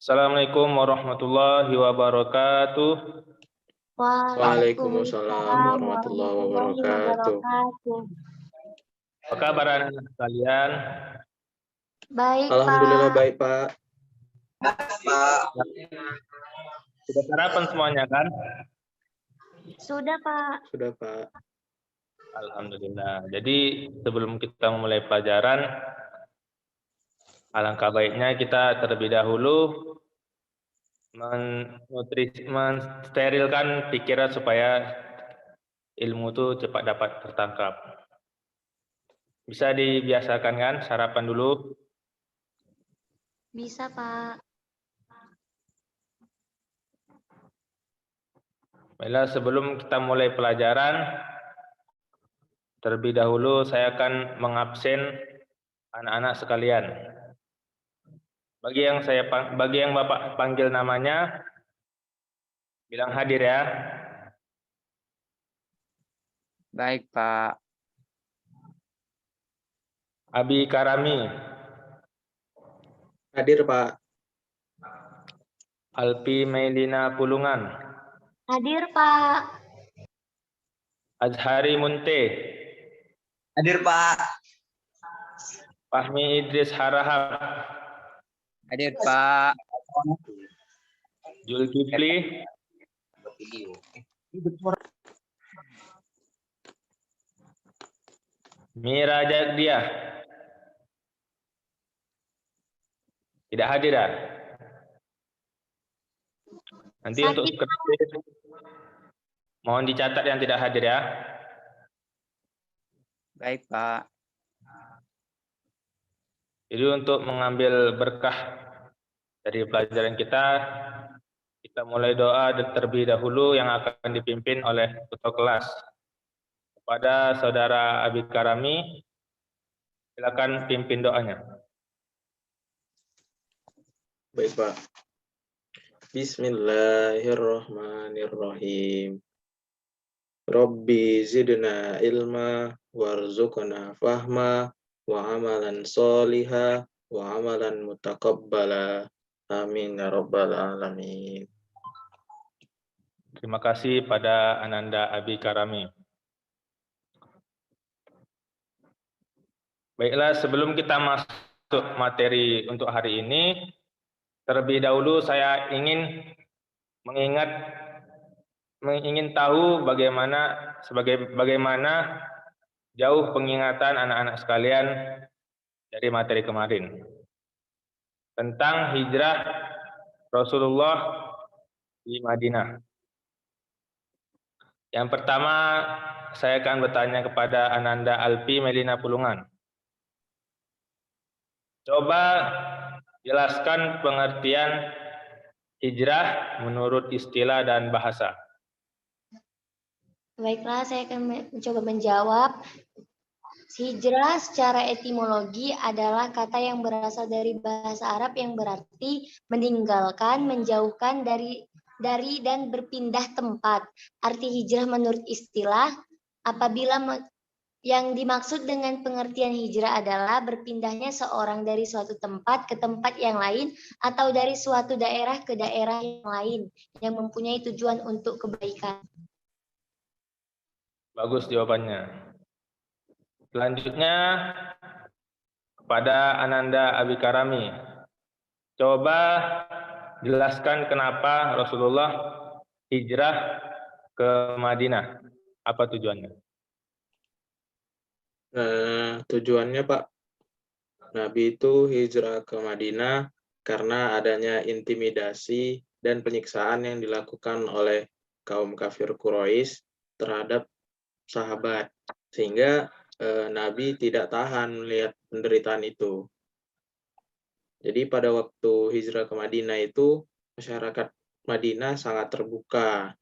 Assalamualaikum warahmatullahi wabarakatuh. Waalaikumsalam Waalaikumsalam warahmatullahi warahmatullahi wabarakatuh. wabarakatuh. Apa kabar anak sekalian? Baik, Alhamdulillah Pak. baik, Pak. Sudah sarapan semuanya kan? Sudah, Pak. Sudah, Pak. Alhamdulillah. Jadi sebelum kita memulai pelajaran, alangkah baiknya kita terlebih dahulu mensterilkan pikiran supaya ilmu itu cepat dapat tertangkap. Bisa dibiasakan kan sarapan dulu? Bisa, Pak. Baiklah, sebelum kita mulai pelajaran, terlebih dahulu saya akan mengabsen anak-anak sekalian. Bagi yang Bapak panggil namanya, bilang hadir ya. Baik, Pak. Abi Karami, Hadir, Pak. Alpi Melina Pulungan, Hadir, Pak. Azhari Munte, Hadir, Pak. Fahmi Idris Harahap, Hadir, Pak. Zulkifli, Mira Jagdiah. Tidak hadir ya? Nanti Sakit, untuk skrip mohon dicatat yang tidak hadir ya. Baik, Pak. Jadi untuk mengambil berkah dari pelajaran kita mulai doa terlebih dahulu yang akan dipimpin oleh ketua kelas. Kepada saudara Abi Karami, silakan pimpin doanya. Baik, Pak. Bismillahirrahmanirrahim. Rabbi zidna ilma warzuqna fahma wa amalan soliha wa amalan mutaqabbala. Amin ya rabbal alamin. Terima kasih pada Ananda Abi Karami. Baiklah, sebelum kita masuk materi untuk hari ini, terlebih dahulu saya ingin tahu bagaimana jauh pengingatan anak-anak sekalian dari materi kemarin tentang hijrah Rasulullah di Madinah. Yang pertama, saya akan bertanya kepada Ananda Alpi Melina Pulungan. Coba jelaskan pengertian hijrah menurut istilah dan bahasa. Baiklah, saya akan mencoba menjawab. Hijrah secara etimologi adalah kata yang berasal dari bahasa Arab yang berarti meninggalkan, menjauhkan dari dan berpindah tempat. Arti hijrah menurut istilah, apabila yang dimaksud dengan pengertian hijrah adalah berpindahnya seorang dari suatu tempat ke tempat yang lain atau dari suatu daerah ke daerah yang lain yang mempunyai tujuan untuk kebaikan. Bagus jawabannya. Selanjutnya kepada Ananda Abi Karami. Coba jelaskan kenapa Rasulullah hijrah ke Madinah. Apa tujuannya? Tujuannya, Pak, Nabi itu hijrah ke Madinah karena adanya intimidasi dan penyiksaan yang dilakukan oleh kaum kafir Quraisy terhadap sahabat, sehingga Nabi tidak tahan melihat penderitaan itu. Jadi pada waktu hijrah ke Madinah itu, masyarakat Madinah sangat terbuka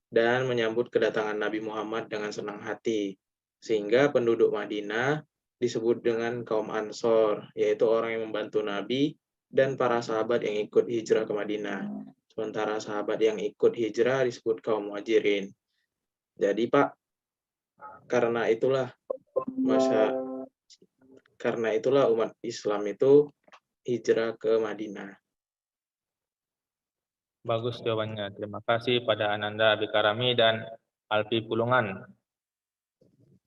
dan menyambut kedatangan Nabi Muhammad dengan senang hati, sehingga penduduk Madinah disebut dengan kaum Ansor, yaitu orang yang membantu Nabi dan para sahabat yang ikut hijrah ke Madinah. Sementara sahabat yang ikut hijrah disebut kaum Muhajirin. Jadi, Pak, karena itulah umat Islam itu hijrah ke Madinah. Bagus jawabannya. Terima kasih pada Ananda Abikarami dan Alfi Pulungan.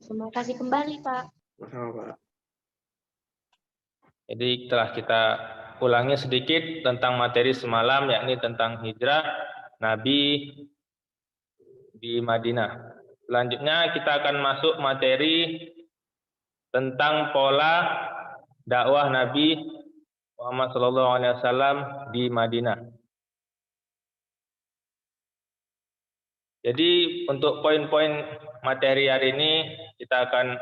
Terima kasih kembali, Pak. Sama Pak. Jadi telah kita ulangi sedikit tentang materi semalam, yakni tentang hijrah Nabi di Madinah. Selanjutnya kita akan masuk materi tentang pola dakwah Nabi Muhammad SAW di Madinah. Jadi untuk poin-poin materi hari ini kita akan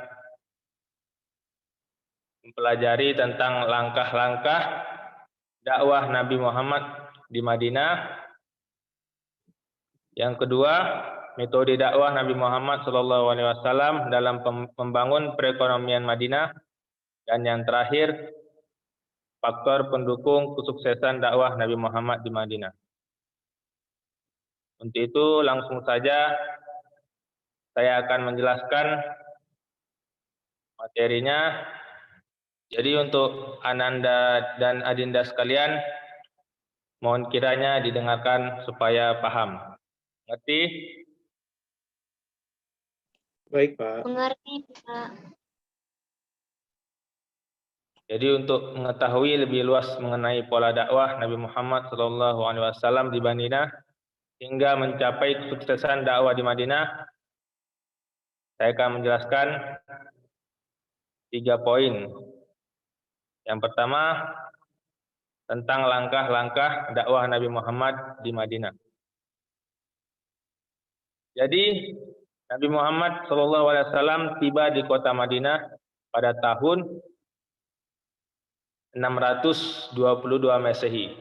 mempelajari tentang langkah-langkah dakwah Nabi Muhammad di Madinah. Yang kedua, metode dakwah Nabi Muhammad SAW dalam membangun perekonomian Madinah. Dan yang terakhir, faktor pendukung kesuksesan dakwah Nabi Muhammad di Madinah. Untuk itu langsung saja saya akan menjelaskan materinya. Jadi untuk Ananda dan Adinda sekalian, mohon kiranya didengarkan supaya paham. Ngerti? Baik, Pak. Mengerti, Pak. Jadi untuk mengetahui lebih luas mengenai pola dakwah Nabi Muhammad SAW di Madinah hingga mencapai kesuksesan dakwah di Madinah, saya akan menjelaskan 3 poin. Yang pertama, tentang langkah-langkah dakwah Nabi Muhammad di Madinah. Jadi, Nabi Muhammad SAW tiba di kota Madinah pada tahun 622 Masehi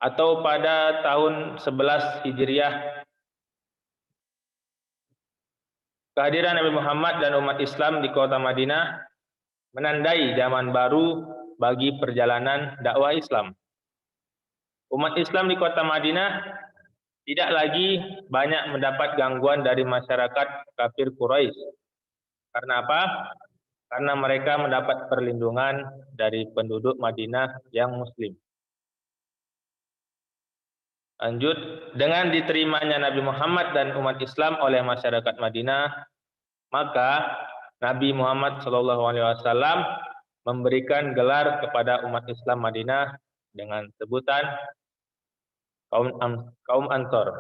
atau pada tahun 11 Hijriah. Kehadiran Nabi Muhammad dan umat Islam di kota Madinah menandai zaman baru bagi perjalanan dakwah Islam. Umat Islam di kota Madinah tidak lagi banyak mendapat gangguan dari masyarakat kafir Quraisy. Karena apa? Karena mereka mendapat perlindungan dari penduduk Madinah yang Muslim. Lanjut, dengan diterimanya Nabi Muhammad dan umat Islam oleh masyarakat Madinah, maka Nabi Muhammad SAW memberikan gelar kepada umat Islam Madinah dengan sebutan kaum Ansor,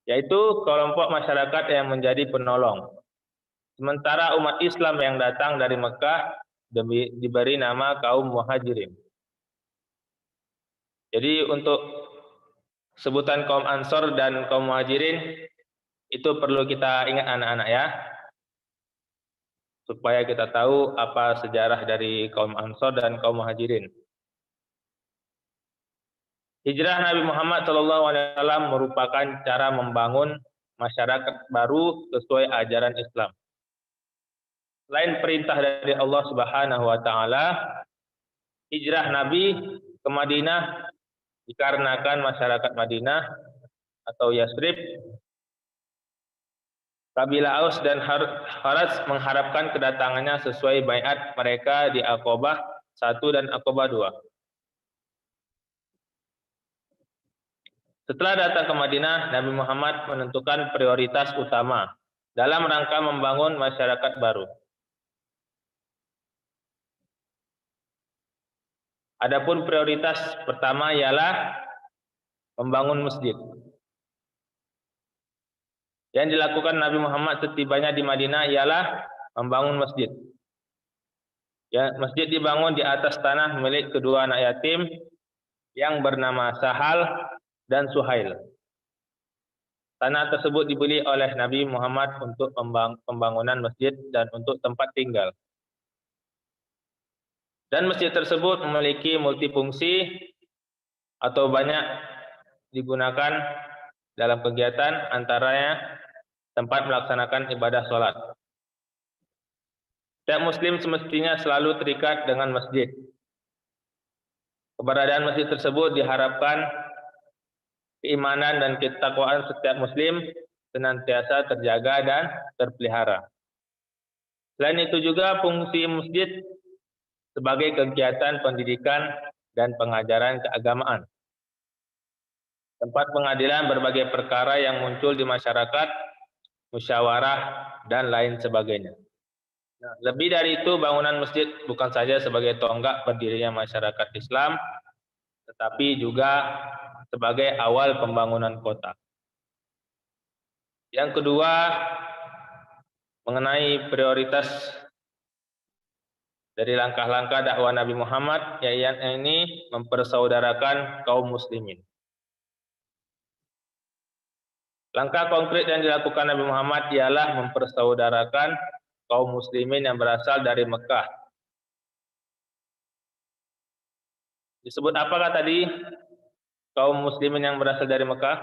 yaitu kelompok masyarakat yang menjadi penolong. Sementara umat Islam yang datang dari Mekah diberi nama kaum Muhajirin. Jadi untuk sebutan kaum Ansor dan kaum Muhajirin itu perlu kita ingat anak-anak ya, supaya kita tahu apa sejarah dari kaum Ansor dan kaum Muhajirin. Hijrah Nabi Muhammad SAW merupakan cara membangun masyarakat baru sesuai ajaran Islam. Selain perintah dari Allah Subhanahu wa taala, hijrah Nabi ke Madinah dikarenakan masyarakat Madinah atau Yasrib, kabilah Aus dan Kharaj mengharapkan kedatangannya sesuai baiat mereka di Aqabah 1 dan Aqabah 2. Setelah datang ke Madinah, Nabi Muhammad menentukan prioritas utama dalam rangka membangun masyarakat baru. Adapun prioritas pertama ialah membangun masjid. Yang dilakukan Nabi Muhammad setibanya di Madinah ialah membangun masjid. Ya, masjid dibangun di atas tanah milik kedua anak yatim yang bernama Sahal dan Suhail. Tanah tersebut dibeli oleh Nabi Muhammad untuk pembangunan masjid dan untuk tempat tinggal. Dan masjid tersebut memiliki multifungsi atau banyak digunakan dalam kegiatan, antaranya tempat melaksanakan ibadah sholat. Setiap muslim semestinya selalu terikat dengan masjid. Keberadaan masjid tersebut diharapkan keimanan dan ketakwaan setiap muslim senantiasa terjaga dan terpelihara. Selain itu juga fungsi masjid sebagai kegiatan pendidikan dan pengajaran keagamaan. tempat pengadilan berbagai perkara yang muncul di masyarakat, musyawarah, dan lain sebagainya. Nah, lebih dari itu, bangunan masjid bukan saja sebagai tonggak berdirinya masyarakat Islam, tetapi juga sebagai awal pembangunan kota. Yang kedua, mengenai prioritas dari langkah-langkah dakwah Nabi Muhammad, yaitu ini mempersaudarakan kaum muslimin. Langkah konkret yang dilakukan Nabi Muhammad ialah mempersaudarakan kaum muslimin yang berasal dari Mekah. Disebut apakah tadi kaum muslimin yang berasal dari Mekah?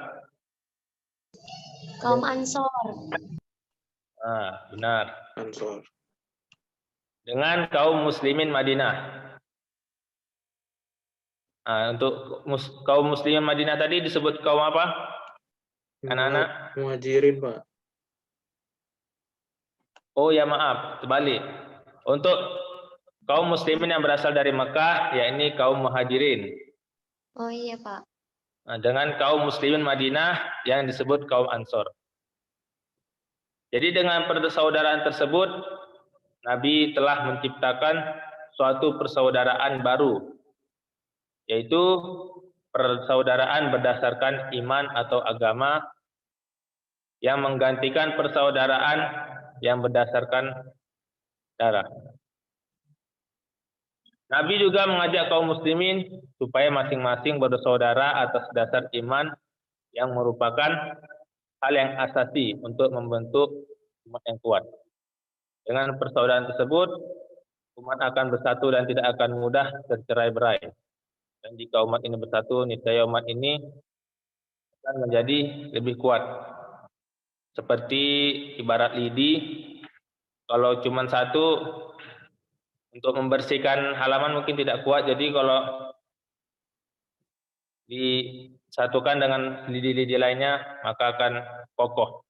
Kaum Ansor. Benar. Ansor. Dengan kaum muslimin Madinah. Untuk kaum muslimin Madinah tadi disebut kaum apa? Anak-anak? Muhajirin, Pak. Oh ya, maaf, terbalik. Untuk kaum muslimin yang berasal dari Mekah, yakni kaum Muhajirin. Oh iya, Pak. Dengan kaum muslimin Madinah yang disebut kaum Ansor. Jadi dengan persaudaraan tersebut, Nabi telah menciptakan suatu persaudaraan baru, yaitu persaudaraan berdasarkan iman atau agama yang menggantikan persaudaraan yang berdasarkan darah. Nabi juga mengajak kaum muslimin supaya masing-masing bersaudara atas dasar iman yang merupakan hal yang asasi untuk membentuk umat yang kuat. Dengan persaudaraan tersebut, umat akan bersatu dan tidak akan mudah tercerai-berai. Dan jika umat ini bersatu, niscaya umat ini akan menjadi lebih kuat. Seperti ibarat lidi, kalau cuma satu untuk membersihkan halaman mungkin tidak kuat. Jadi kalau disatukan dengan lidi-lidi lainnya, maka akan kokoh.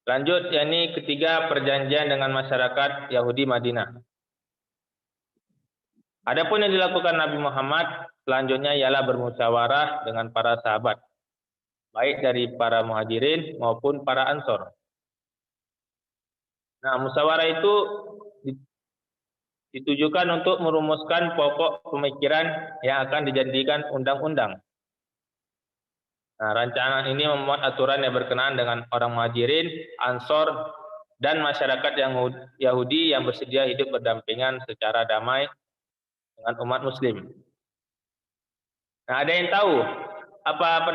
Lanjut, yakni ketiga, perjanjian dengan masyarakat Yahudi Madinah. Adapun yang dilakukan Nabi Muhammad selanjutnya ialah bermusyawarah dengan para sahabat, baik dari para muhajirin maupun para ansor. Nah, musyawarah itu ditujukan untuk merumuskan pokok pemikiran yang akan dijadikan undang-undang. Nah, rancangan ini memuat aturan yang berkenaan dengan orang muhajirin, ansor, dan masyarakat yang Yahudi yang bersedia hidup berdampingan secara damai dengan umat muslim. Nah, ada yang tahu apa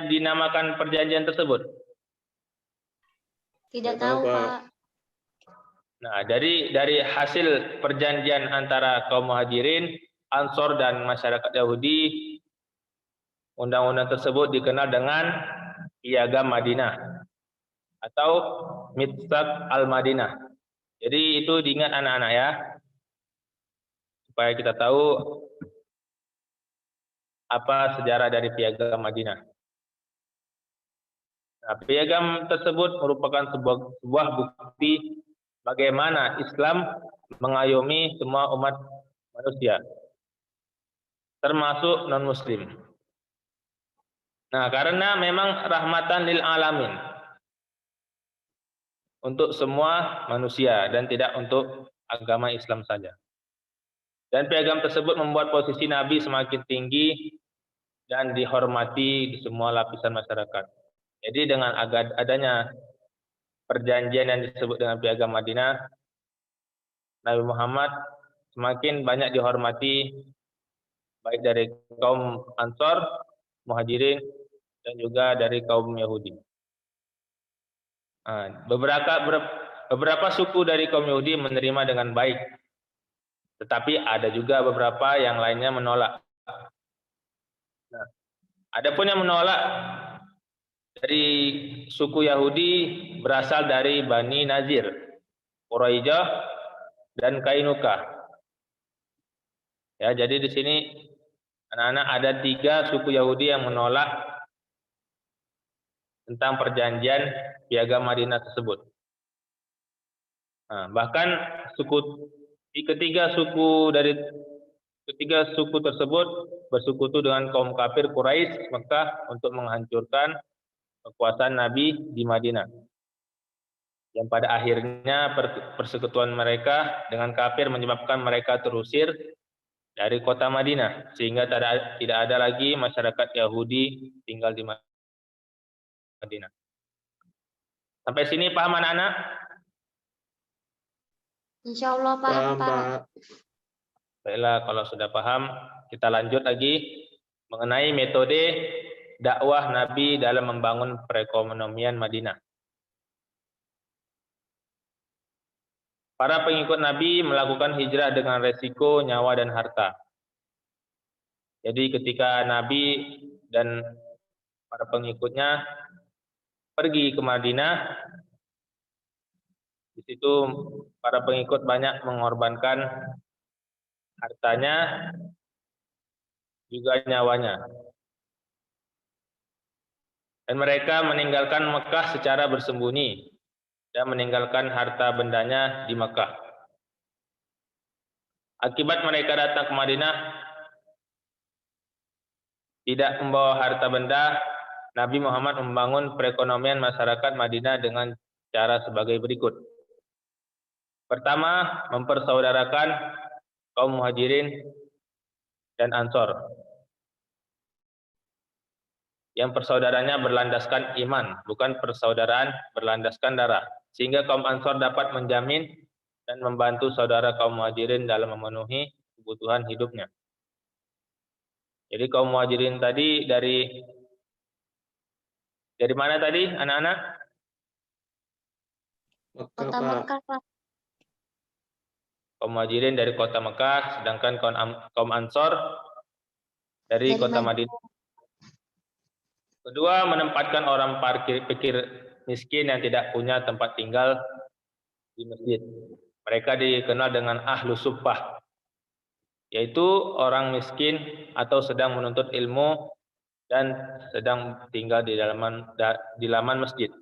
dinamakan perjanjian tersebut? Tidak tahu, Pak. Nah, dari hasil perjanjian antara kaum muhajirin, ansor, dan masyarakat Yahudi, undang-undang tersebut dikenal dengan Piagam Madinah atau Mitsaq al-Madinah. Jadi itu diingat anak-anak ya, supaya kita tahu apa sejarah dari Piagam Madinah. Nah, piagam tersebut merupakan sebuah bukti bagaimana Islam mengayomi semua umat manusia, termasuk non-muslim. Nah, karena memang rahmatan lil alamin, untuk semua manusia dan tidak untuk agama Islam saja. Dan piagam tersebut membuat posisi Nabi semakin tinggi dan dihormati di semua lapisan masyarakat. Jadi dengan adanya perjanjian yang disebut dengan Piagam Madinah, Nabi Muhammad semakin banyak dihormati baik dari kaum Ansor, Muhajirin, dan juga dari kaum Yahudi. Beberapa suku dari kaum Yahudi menerima dengan baik, tetapi ada juga beberapa yang lainnya menolak. Nah, adapun yang menolak dari suku Yahudi berasal dari Bani Nazir, Quraisyah, dan Kainuka. Ya, jadi di sini anak-anak ada 3 suku Yahudi yang menolak tentang perjanjian Piagam Madinah tersebut. Nah, bahkan ketiga suku dari Ketiga suku tersebut bersekutu dengan kaum kafir Quraisy Mekah untuk menghancurkan kekuasaan Nabi di Madinah. Yang pada akhirnya persekutuan mereka dengan kafir menyebabkan mereka terusir dari kota Madinah, sehingga tidak ada lagi masyarakat Yahudi tinggal di Madinah. Sampai sini paham anak-anak? Insya Allah paham, Paham, Pak. Pak. Baiklah, kalau sudah paham, kita lanjut lagi mengenai metode dakwah Nabi dalam membangun perekonomian Madinah. Para pengikut Nabi melakukan hijrah dengan resiko nyawa dan harta. Jadi ketika Nabi dan para pengikutnya pergi ke Madinah, di situ para pengikut banyak mengorbankan hartanya, juga nyawanya. Dan mereka meninggalkan Mekah secara bersembunyi dan meninggalkan harta bendanya di Mekah. Akibat mereka datang ke Madinah tidak membawa harta benda, Nabi Muhammad membangun perekonomian masyarakat Madinah dengan cara sebagai berikut. Pertama, mempersaudarakan kaum Muhajirin dan Ansor yang persaudaranya berlandaskan iman, bukan persaudaraan berlandaskan darah, sehingga kaum Ansor dapat menjamin dan membantu saudara kaum Muhajirin dalam memenuhi kebutuhan hidupnya. Jadi kaum Muhajirin tadi dari mana tadi anak-anak? Mekah, Kota Pak. Mekah, Pak. Kaum Muhajirin dari kota Mekah, sedangkan kaum Ansor dari kota Madinah. Kedua, menempatkan orang pikir miskin yang tidak punya tempat tinggal di masjid. Mereka dikenal dengan ahlu suffah, yaitu orang miskin atau sedang menuntut ilmu dan sedang tinggal di laman masjid.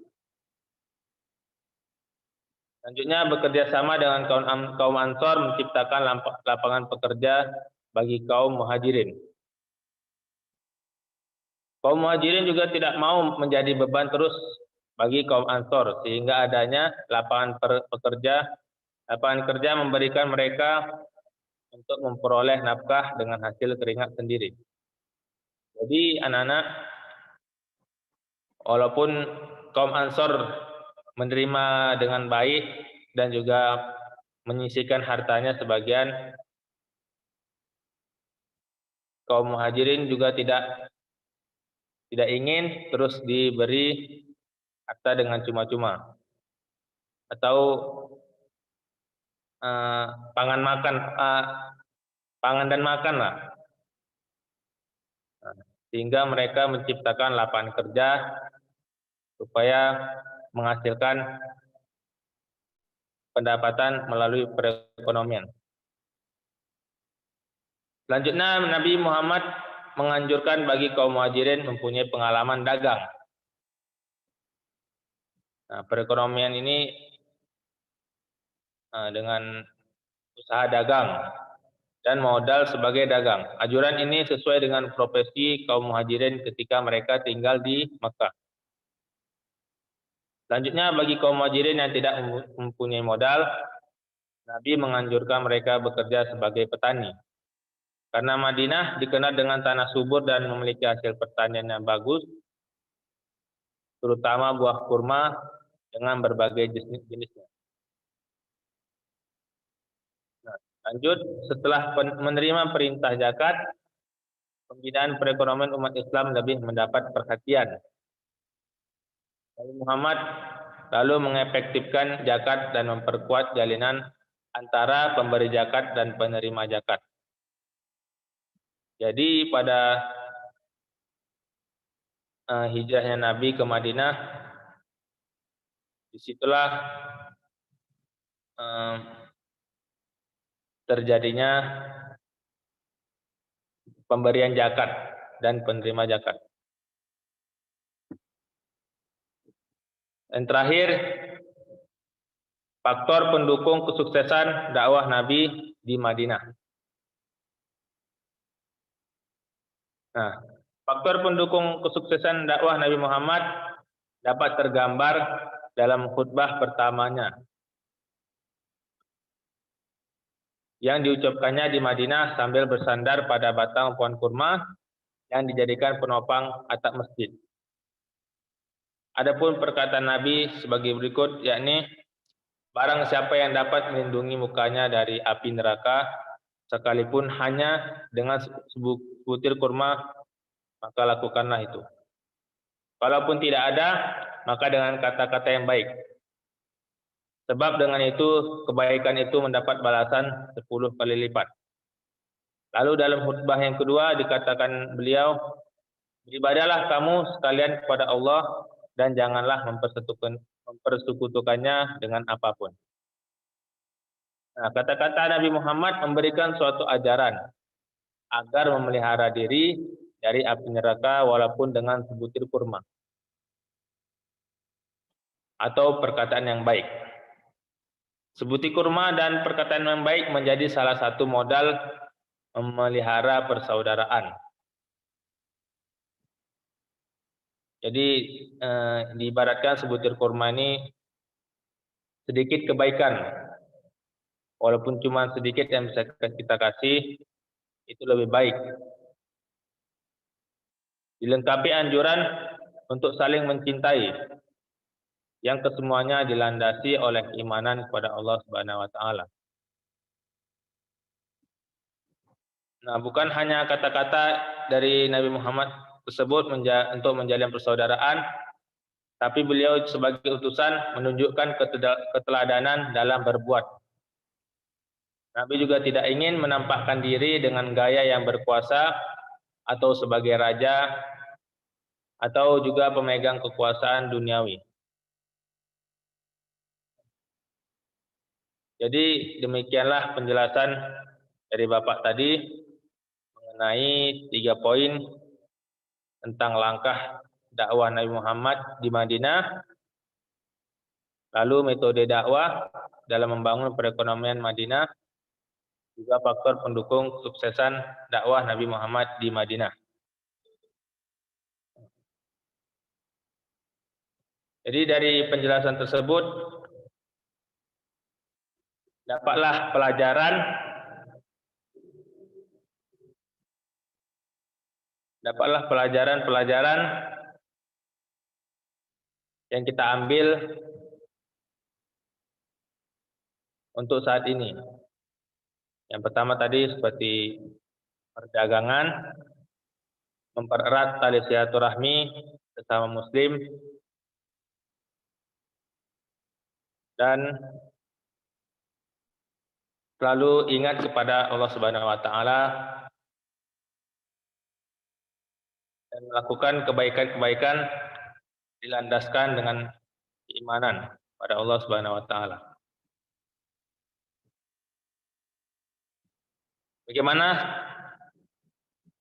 Selanjutnya, bekerja sama dengan kaum Ansor menciptakan lapangan pekerja bagi kaum Muhajirin. Kaum Muhajirin juga tidak mau menjadi beban terus bagi kaum Ansor, sehingga adanya lapangan kerja memberikan mereka untuk memperoleh nafkah dengan hasil keringat sendiri. Jadi anak-anak, walaupun kaum Ansor menerima dengan baik dan juga menyisihkan hartanya sebagian, kaum Muhajirin juga tidak ingin terus diberi harta dengan cuma-cuma atau pangan dan makan lah. Sehingga mereka menciptakan lapangan kerja supaya menghasilkan pendapatan melalui perekonomian. Selanjutnya, Nabi Muhammad menganjurkan bagi kaum Muhajirin mempunyai pengalaman dagang. Nah, perekonomian ini dengan usaha dagang dan modal sebagai dagang. Anjuran ini sesuai dengan profesi kaum Muhajirin ketika mereka tinggal di Mekah. Selanjutnya, bagi kaum Muhajirin yang tidak mempunyai modal, Nabi menganjurkan mereka bekerja sebagai petani. Karena Madinah dikenal dengan tanah subur dan memiliki hasil pertanian yang bagus, terutama buah kurma dengan berbagai jenisnya. Nah, lanjut, setelah menerima perintah zakat, pembinaan perekonomian umat Islam lebih mendapat perhatian. Nabi Muhammad lalu mengefektifkan zakat dan memperkuat jalinan antara pemberi zakat dan penerima zakat. Jadi pada hijrahnya Nabi ke Madinah, disitulah terjadinya pemberian zakat dan penerima zakat. Dan terakhir, faktor pendukung kesuksesan dakwah Nabi di Madinah. Nah, faktor pendukung kesuksesan dakwah Nabi Muhammad dapat tergambar dalam khutbah pertamanya yang diucapkannya di Madinah sambil bersandar pada batang pohon kurma yang dijadikan penopang atap masjid. Adapun perkataan Nabi sebagai berikut, yakni barang siapa yang dapat melindungi mukanya dari api neraka sekalipun hanya dengan sebutir kurma, maka lakukanlah itu. Kalaupun tidak ada, maka dengan kata-kata yang baik. Sebab dengan itu kebaikan itu mendapat balasan 10 kali lipat. Lalu dalam khutbah yang kedua dikatakan beliau, beribadahlah kamu sekalian kepada Allah dan janganlah mempersekutukannya dengan apapun. Nah, kata-kata Nabi Muhammad memberikan suatu ajaran agar memelihara diri dari api neraka walaupun dengan sebutir kurma atau perkataan yang baik. Sebutir kurma dan perkataan yang baik menjadi salah satu modal memelihara persaudaraan. Jadi diibaratkan sebutir kurma ini sedikit kebaikan, walaupun cuma sedikit yang bisa kita kasih, itu lebih baik. Dilengkapi anjuran untuk saling mencintai, yang kesemuanya dilandasi oleh keimanan kepada Allah Subhanahu wa taala. Nah, bukan hanya kata-kata dari Nabi Muhammad tersebut untuk menjalin persaudaraan, tapi beliau sebagai utusan menunjukkan keteladanan dalam berbuat. Nabi juga tidak ingin menampakkan diri dengan gaya yang berkuasa atau sebagai raja atau juga pemegang kekuasaan duniawi. Jadi demikianlah penjelasan dari Bapak tadi mengenai 3 poin tentang langkah dakwah Nabi Muhammad di Madinah, lalu metode dakwah dalam membangun perekonomian Madinah, juga faktor pendukung kesuksesan dakwah Nabi Muhammad di Madinah. Jadi dari penjelasan tersebut dapatlah pelajaran yang kita ambil untuk saat ini. Yang pertama tadi seperti perdagangan, mempererat tali silaturahmi sesama muslim, dan selalu ingat kepada Allah Subhanahu wa taala dan melakukan kebaikan-kebaikan dilandaskan dengan keimanan pada Allah Subhanahu wa taala. Bagaimana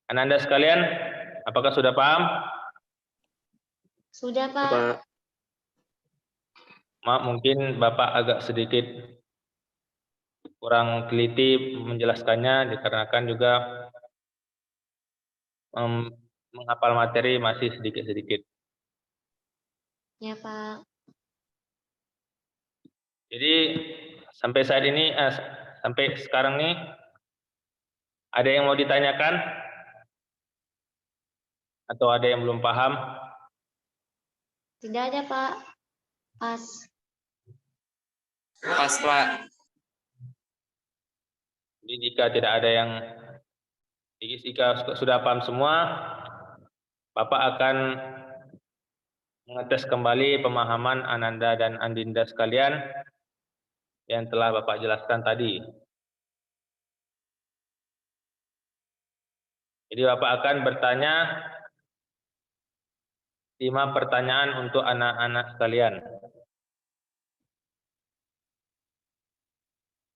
Ananda sekalian? Apakah sudah paham? Sudah, Pak. Maaf, mungkin Bapak agak sedikit kurang teliti menjelaskannya dikarenakan juga menghafal materi masih sedikit-sedikit. Ya, Pak. Jadi sampai saat ini, sampai sekarang nih, ada yang mau ditanyakan? Atau ada yang belum paham? Tidak ada, Pak. Pas. Pas, Pak. Jadi jika tidak ada yang, jika sudah paham semua, Bapak akan mengetes kembali pemahaman Ananda dan Andinda sekalian yang telah Bapak jelaskan tadi. Jadi Bapak akan bertanya 5 pertanyaan untuk anak-anak sekalian.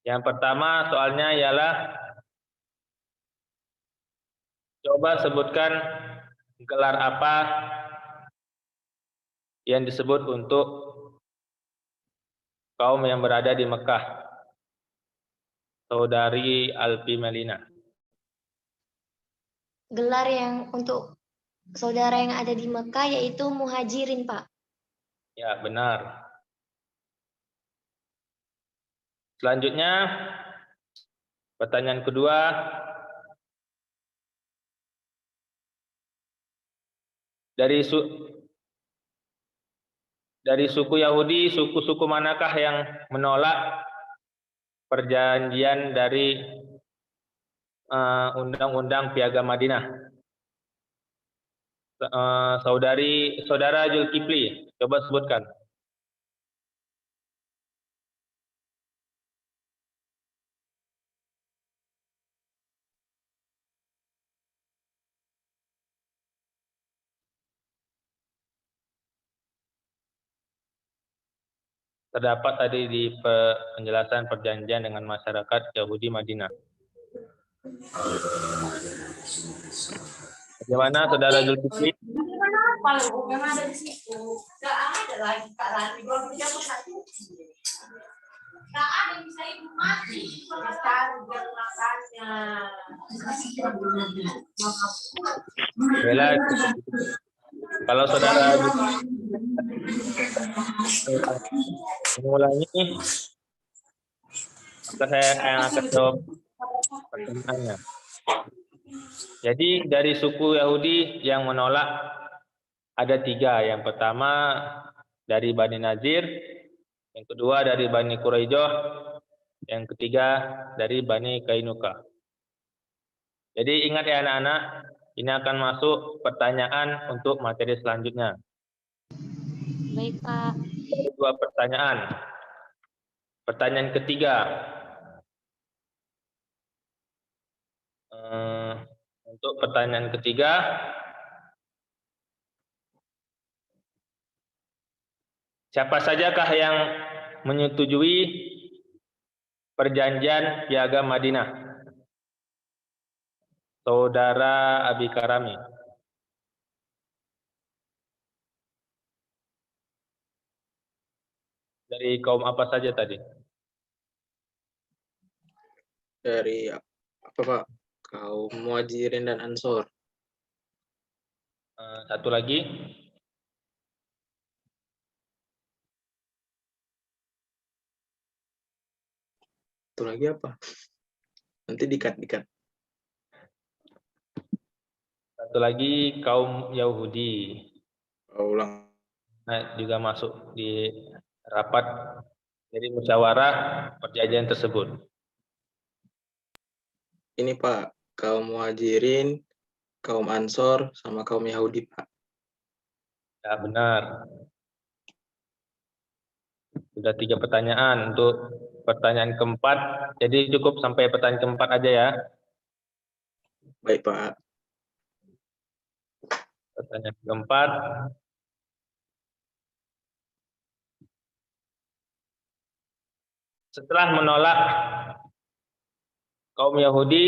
Yang pertama soalnya ialah coba sebutkan gelar apa yang disebut untuk kaum yang berada di Mekah. Saudari Alpi Melina. gelar yang untuk saudara yang ada di Mekah yaitu muhajirin, Pak. Ya, benar. Selanjutnya, pertanyaan kedua. Dari suku Yahudi, suku-suku manakah yang menolak perjanjian dari Undang-Undang Piagam Madinah? Saudara Zulkifli, coba sebutkan. Terdapat tadi di penjelasan perjanjian dengan masyarakat Yahudi Madinah. Bagaimana saudara Zulkifli? Memang ada di situ. Nggak ada lagi Kak Rani. 21. Nggak ada yang bisa ibu mati. Cari biar makannya. Bella, kalau saudara mengulangi, maka saya akan jawab pertanyaannya. Jadi dari suku Yahudi yang menolak ada 3. Yang pertama dari Bani Nazir, yang kedua dari Bani Quraisyah, yang ketiga dari Bani Kainuka. Jadi ingat ya anak-anak, ini akan masuk pertanyaan untuk materi selanjutnya. Baik, Pak. Ada 2 pertanyaan. Pertanyaan ketiga. Untuk pertanyaan ketiga, siapa sajakah yang menyetujui perjanjian Piagam Madinah? Saudara Abi Karami. Dari kaum apa saja tadi? Dari apa Pak? Kaum Muhajirin dan Ansor. Satu lagi. Satu lagi apa? Nanti dikat. Satu lagi kaum Yahudi. Ulang. Nah, juga masuk di rapat dari musyawarah perjanjian tersebut. Ini Pak, kaum Muhajirin, kaum Ansor, sama kaum Yahudi Pak. Ya, benar. Sudah 3 pertanyaan. Untuk pertanyaan keempat, jadi cukup sampai pertanyaan keempat aja ya. Baik Pak. Pertanyaan keempat. Setelah menolak kaum Yahudi,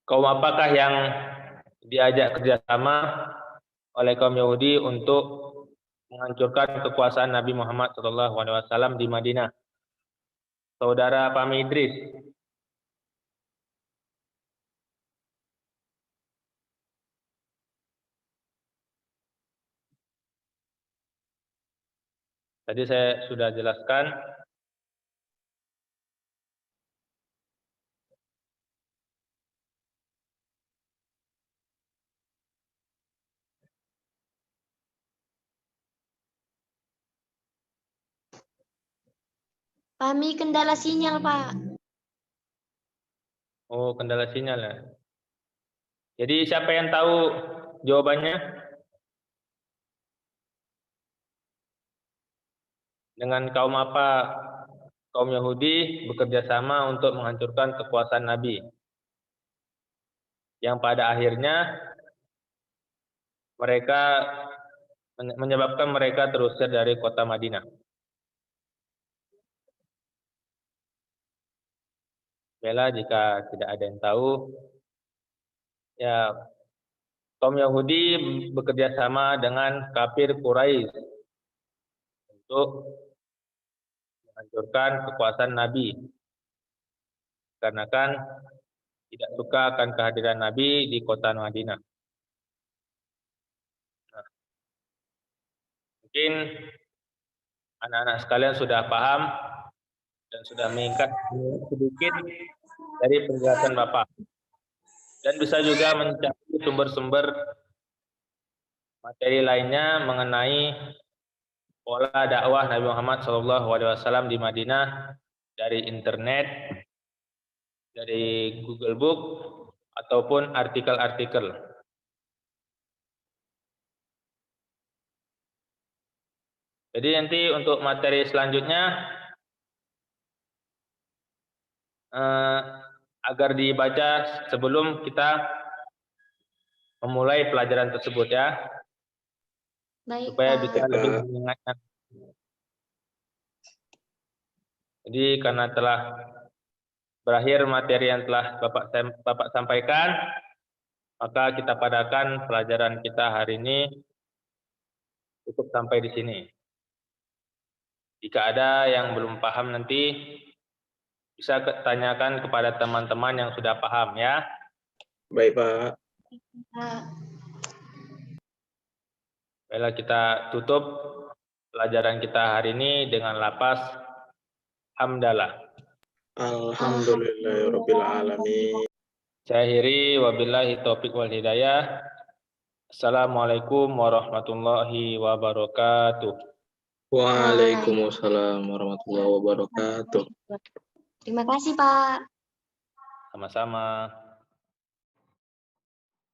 kaum apakah yang diajak kerjasama oleh kaum Yahudi untuk menghancurkan kekuasaan Nabi Muhammad SAW di Madinah? Saudara Fahmi Idris. Tadi saya sudah jelaskan. Kami kendala sinyal, Pak. Oh, kendala sinyal ya. Jadi siapa yang tahu jawabannya? Dengan kaum apa kaum Yahudi bekerja sama untuk menghancurkan kekuasaan Nabi, yang pada akhirnya mereka menyebabkan mereka terusir dari kota Madinah. Bella, jika tidak ada yang tahu, ya kaum Yahudi bekerja sama dengan kafir Quraisy untuk menghancurkan kekuasaan Nabi. karena kan tidak suka akan kehadiran Nabi di kota Madinah. Nah, mungkin anak-anak sekalian sudah paham dan sudah meningkat sedikit dari penjelasan Bapak. Dan bisa juga mencari sumber-sumber materi lainnya mengenai pola dakwah Nabi Muhammad SAW di Madinah dari internet, dari Google Book, ataupun artikel-artikel. Jadi nanti untuk materi selanjutnya agar dibaca sebelum kita memulai pelajaran tersebut ya, Baik, supaya Pak. bisa lebih mengingatkan. Jadi karena telah berakhir materi yang telah Bapak sampaikan, maka kita padakan pelajaran kita hari ini cukup sampai di sini. Jika ada yang belum paham nanti bisa tanyakan kepada teman-teman yang sudah paham ya. Baik, Pak. Pak. Baiklah, kita tutup pelajaran kita hari ini dengan lafaz hamdalah. Alhamdulillahirabbil alamin. Saya akhiri wabillahi taufiq wal hidayah. Assalamualaikum warahmatullahi wabarakatuh. Waalaikumsalam warahmatullahi wabarakatuh. Terima kasih, Pak. Sama-sama.